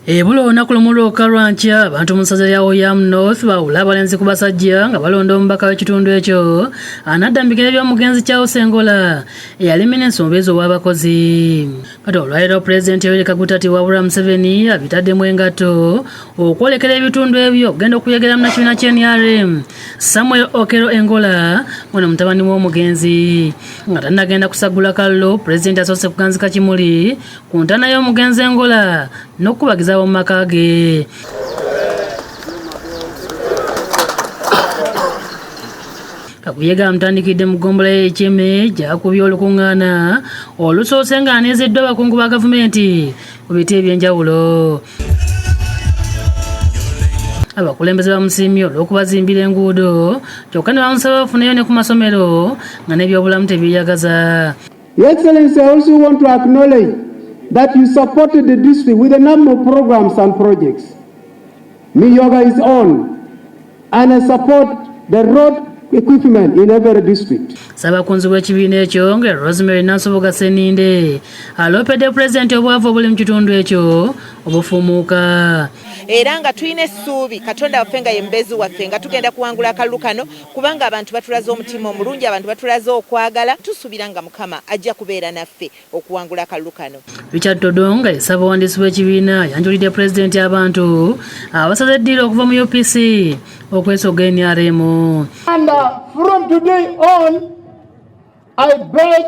Ebulo olunaku lw'omuluka lwankya abantu mu ssaza lya Oyam North bawula abalenzi ku basajja nga balonda omubaka w'ekitundu ekyo anadda mu bigere by'omugenzi Ky'osengola eyali minisita omubeezi ow'abakozi. Kati olwaleero Pulezidenti Yoweri Kaguta wabula Museveni abitaddemu engatto okwolekera ebitundu ebyo okugenda okuyegera mu kibiina kya NRM Samuel Okero Engola ono mutabani w'omugenzi nga tannagenda kusagula kalulu. Pulezidenti asoose kuganzika kimuli ku ntaana y'omugenzi Engola n'okubagiza mu maka ge. Kakuyega mutandikidde mu ggombolola y'ekyeme gy'akubye olukuŋŋaana olusoose ng'aneezeddwa abakungu ba gavumenti ku biti eby'enjawulo. Abakulembeze bamusiimye olw'okubazimbira enguudo kyokka ne bamusaba bafuneyo ne ku masomero nga n'ebyobulamu tebiyagaza. Your Excellency, I also want to acknowledge that you supported the district with a number of programs and projects. Miyoga is on, and I support the road equipment in every district. Sabakunzi w'ekibiina ekyo nga Rosemary Nansoboga Sseninde aloopedde Pulezidenti obwavu obuli mu kitundu ekyo obufuumuuka. Era nga tulina essuubi Katonda waffe nga ye mubeezi waffe nga tugenda kuwangula akalulu kano kubanga abantu batulaze omutima omulungi, abantu batulaze okwagala, tusuubira nga Mukama ajja kubeera naffe okuwangula akalulu kano. Richard Todonga yasaba owandiisi w'ekibiina yanjulidde Pulezidenti abantu abasaze eddiiro okuva mu UPC okwesoga NRM. And from today on, I beg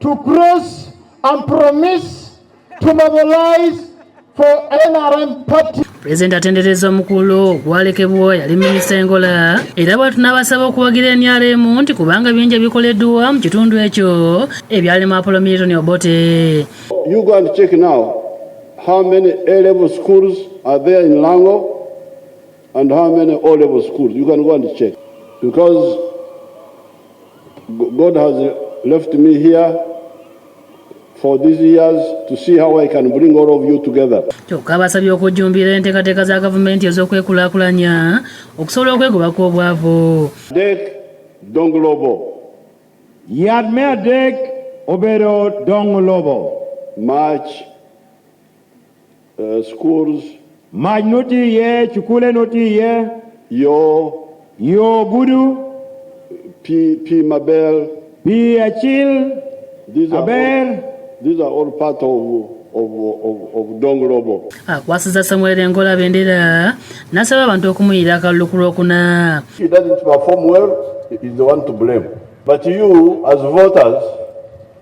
to cross and promise to mobilize for NRM party. Pulezidenti atendereza omukulu ogwalekebwa yali minisita Engola era bw'atu n'abasaba okuwagira NRM nti kubanga bingi bikoleddwa mu kitundu ekyo ebyalimu Apollo Milton Obote. You go and check now how many A-level schools are there in Lango and how many O-level schools. You can go and check because God has left me here for these years to see how I can bring all of you together. Kyokka basabye okujjumbira enteekateeka za gavumenti ez'okwekulaakulanya okusobola okwegobako obwavu. Dek Donglobo. Yadmea Dek Obero Donglobo. March schools. Maj noti ye, chukule noti ye. Yo Budu. P Mabel. P Achil. These are all part of Donglobo. Akwasiza Samuel Engola bendera n'asaba abantu okumuyira akalulu ku Lwokuna. He doesn't perform well, he is the one to blame. But you, as voters,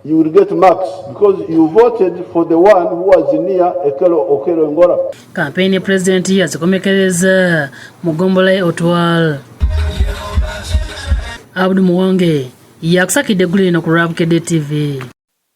you will get marks because you voted for the one who was near Okero Engola. Kampeni ya Pulezidenti yazikomekkereza mu ggombolola y'Otwal. Abdu Muwonge yakusakidde eggulu lino ku Bukedde TV.